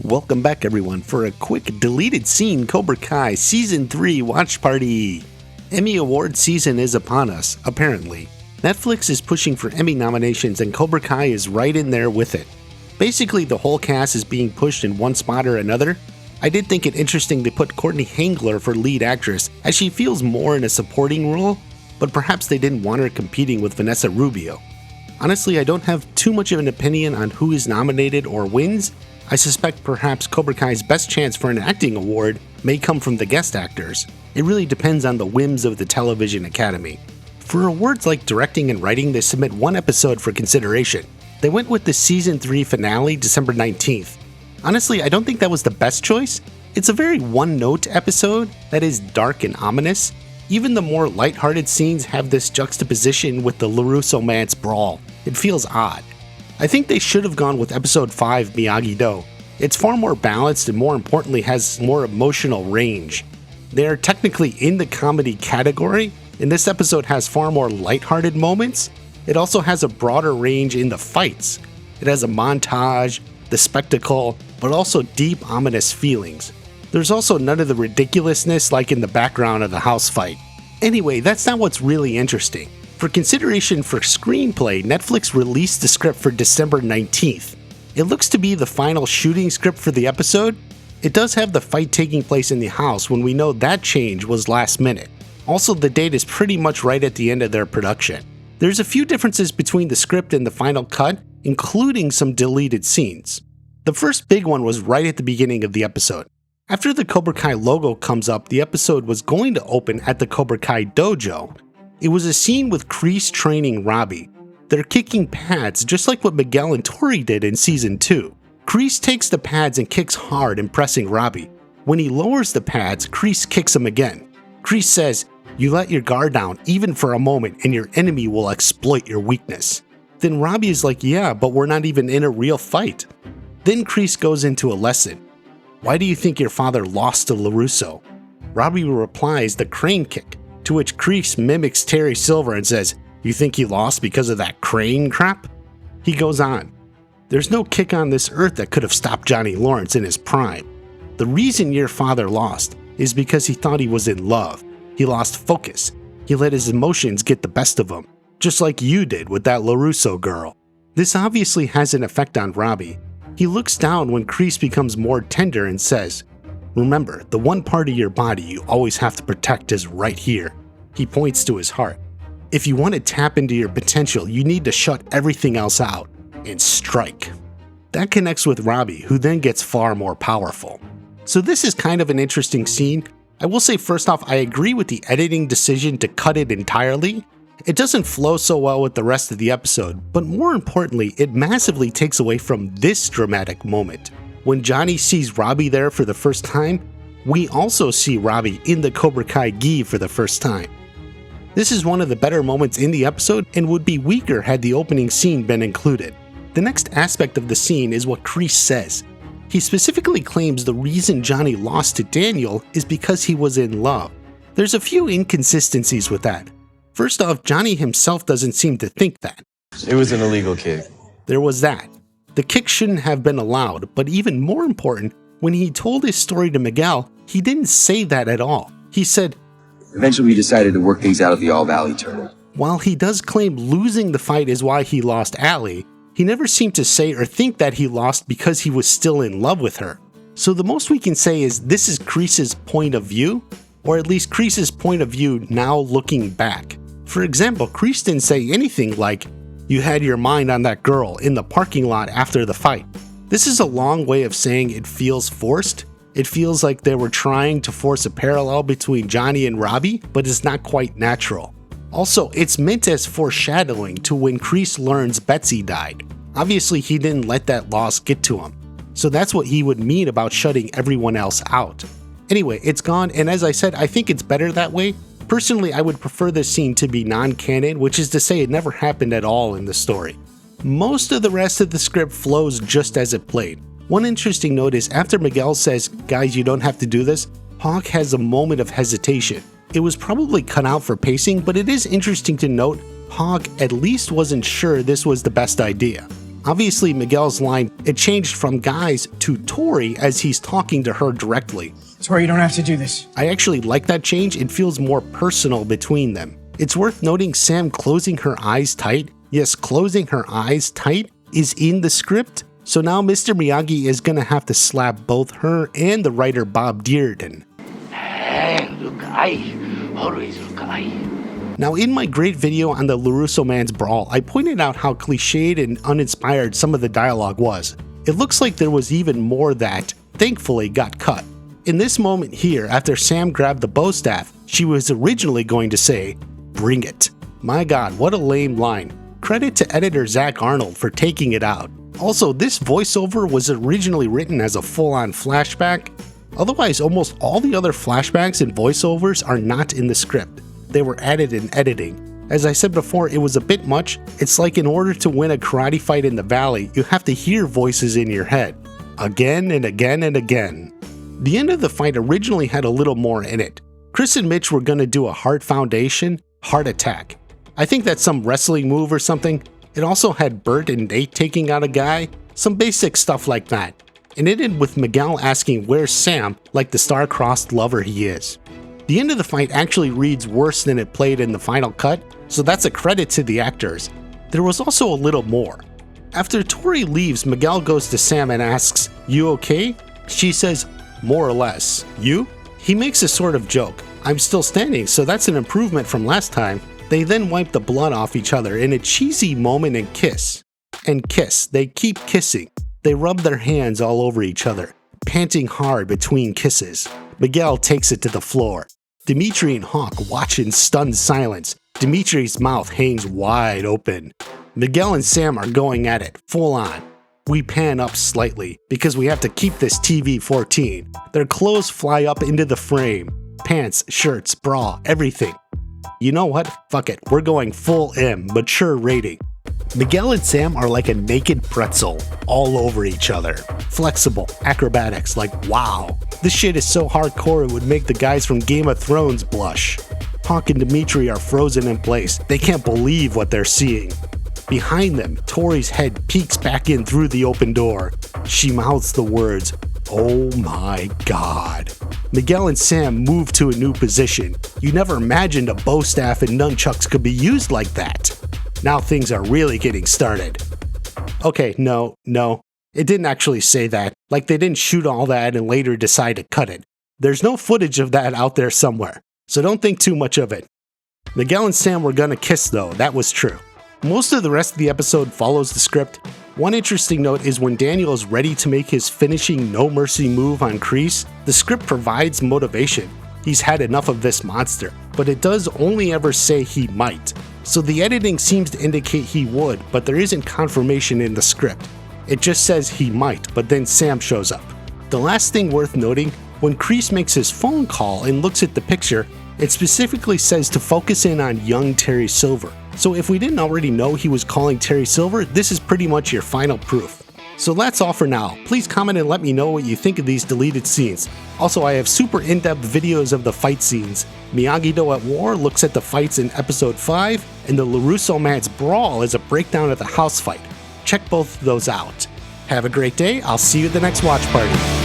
Welcome back everyone for a quick deleted scene Cobra Kai Season 3 Watch Party. Emmy Award season is upon us, apparently. Netflix is pushing for Emmy nominations and Cobra Kai is right in there with it. Basically the whole cast is being pushed in one spot or another. I did think it interesting they put Courtney Hengler for lead actress as she feels more in a supporting role, but perhaps they didn't want her competing with Vanessa Rubio. Honestly, I don't have too much of an opinion on who is nominated or wins. I suspect perhaps Cobra Kai's best chance for an acting award may come from the guest actors. It really depends on the whims of the Television Academy. For awards like directing and writing, they submit one episode for consideration. They went with the Season 3 finale December 19th. Honestly, I don't think that was the best choice. It's a very one-note episode that is dark and ominous. Even the more lighthearted scenes have this juxtaposition with the LaRusso man's brawl. It feels odd. I think they should have gone with episode 5 Miyagi-Do. It's far more balanced and more importantly has more emotional range. They are technically in the comedy category, and this episode has far more lighthearted moments. It also has a broader range in the fights. It has a montage, the spectacle, but also deep ominous feelings. There's also none of the ridiculousness like in the background of the house fight. Anyway, that's not what's really interesting. For consideration for screenplay, Netflix released the script for December 19th. It looks to be the final shooting script for the episode. It does have the fight taking place in the house when we know that change was last minute. Also, the date is pretty much right at the end of their production. There's a few differences between the script and the final cut, including some deleted scenes. The first big one was right at the beginning of the episode. After the Cobra Kai logo comes up, the episode was going to open at the Cobra Kai dojo. It was a scene with Kreese training Robbie. They're kicking pads just like what Miguel and Tori did in Season 2. Kreese takes the pads and kicks hard, impressing Robbie. When he lowers the pads, Kreese kicks him again. Kreese says, "You let your guard down even for a moment and your enemy will exploit your weakness." Then Robbie is like, "Yeah, but we're not even in a real fight." Then Kreese goes into a lesson. "Why do you think your father lost to LaRusso?" Robbie replies the crane kick, to which Kreese mimics Terry Silver and says, "You think he lost because of that crane crap?" He goes on, "There's no kick on this earth that could have stopped Johnny Lawrence in his prime. The reason your father lost is because he thought he was in love. He lost focus. He let his emotions get the best of him, just like you did with that LaRusso girl." This obviously has an effect on Robbie. He looks down when Kreese becomes more tender and says, "Remember, the one part of your body you always have to protect is right here." He points to his heart. "If you want to tap into your potential, you need to shut everything else out and strike." That connects with Robbie, who then gets far more powerful. So this is kind of an interesting scene. I will say first off, I agree with the editing decision to cut it entirely. It doesn't flow so well with the rest of the episode, but more importantly, it massively takes away from this dramatic moment. When Johnny sees Robbie there for the first time, we also see Robbie in the Cobra Kai gi for the first time. This is one of the better moments in the episode and would be weaker had the opening scene been included. The next aspect of the scene is what Kreese says. He specifically claims the reason Johnny lost to Daniel is because he was in love. There's a few inconsistencies with that. First off, Johnny himself doesn't seem to think that. It was an illegal kick. There was that. The kick shouldn't have been allowed, but even more important, when he told his story to Miguel, he didn't say that at all. He said, "Eventually we decided to work things out at the All Valley tournament." While he does claim losing the fight is why he lost Allie, he never seemed to say or think that he lost because he was still in love with her. So the most we can say is this is Kreese's point of view, or at least Kreese's point of view now looking back. For example, Kreese didn't say anything like, "You had your mind on that girl" in the parking lot after the fight. This is a long way of saying it feels forced. It feels like they were trying to force a parallel between Johnny and Robbie, but it's not quite natural. Also, it's meant as foreshadowing to when Kreese learns Betsy died. Obviously, he didn't let that loss get to him. So that's what he would mean about shutting everyone else out. Anyway, it's gone, and as I said, I think it's better that way. Personally, I would prefer this scene to be non-canon, which is to say it never happened at all in the story. Most of the rest of the script flows just as it played. One interesting note is after Miguel says, "Guys, you don't have to do this," Hawk has a moment of hesitation. It was probably cut out for pacing, but it is interesting to note Hawk at least wasn't sure this was the best idea. Obviously, Miguel's line, it changed from guys to Tori as he's talking to her directly. Tori, you don't have to do this. I actually like that change. It feels more personal between them. It's worth noting Sam closing her eyes tight. Yes, closing her eyes tight is in the script. So now Mr. Miyagi is gonna have to slap both her and the writer Bob Dearden. Now, in my great video on the LaRusso man's brawl, I pointed out how cliched and uninspired some of the dialogue was. It looks like there was even more that, thankfully, got cut. In this moment here, after Sam grabbed the bow staff, she was originally going to say, "Bring it." My god, what a lame line. Credit to editor Zach Arnold for taking it out. Also, this voiceover was originally written as a full-on flashback. Otherwise, almost all the other flashbacks and voiceovers are not in the script. They were added in editing. As I said before, it was a bit much. It's like in order to win a karate fight in the valley, you have to hear voices in your head. Again and again and again. The end of the fight originally had a little more in it. Chris and Mitch were gonna do a heart foundation, heart attack. I think that's some wrestling move or something. It also had Bert and Nate taking out a guy, some basic stuff like that. And it ended with Miguel asking where's Sam, like the star-crossed lover he is. The end of the fight actually reads worse than it played in the final cut, so that's a credit to the actors. There was also a little more. After Tori leaves, Miguel goes to Sam and asks, "You okay?" She says, "More or less. You?" He makes a sort of joke. "I'm still standing, so that's an improvement from last time." They then wipe the blood off each other in a cheesy moment and kiss. And kiss. They keep kissing. They rub their hands all over each other, panting hard between kisses. Miguel takes it to the floor. Dimitri and Hawk watch in stunned silence. Dimitri's mouth hangs wide open. Miguel and Sam are going at it, full on. We pan up slightly, because we have to keep this TV 14. Their clothes fly up into the frame. Pants, shirts, bra, everything. You know what? Fuck it. We're going full M, mature rating. Miguel and Sam are like a naked pretzel, all over each other. Flexible, acrobatics, like wow. This shit is so hardcore it would make the guys from Game of Thrones blush. Hawk and Dimitri are frozen in place. They can't believe what they're seeing. Behind them, Tori's head peeks back in through the open door. She mouths the words, "Oh my god." Miguel and Sam move to a new position. You never imagined a bow staff and nunchucks could be used like that. Now things are really getting started. Okay, no. It didn't actually say that. Like they didn't shoot all that and later decide to cut it. There's no footage of that out there somewhere, so don't think too much of it. Miguel and Sam were gonna kiss though, that was true. Most of the rest of the episode follows the script. One interesting note is when Daniel is ready to make his finishing no mercy move on Kreese, the script provides motivation. He's had enough of this monster, but it does only ever say he might. So the editing seems to indicate he would, but there isn't confirmation in the script. It just says he might, but then Sam shows up. The last thing worth noting, when Kreese makes his phone call and looks at the picture, it specifically says to focus in on young Terry Silver. So if we didn't already know he was calling Terry Silver, this is pretty much your final proof. So that's all for now. Please comment and let me know what you think of these deleted scenes. Also, I have super in-depth videos of the fight scenes. Miyagi-Do at War looks at the fights in episode 5, and the LaRusso man's brawl is a breakdown of the house fight. Check both of those out. Have a great day. I'll see you at the next watch party.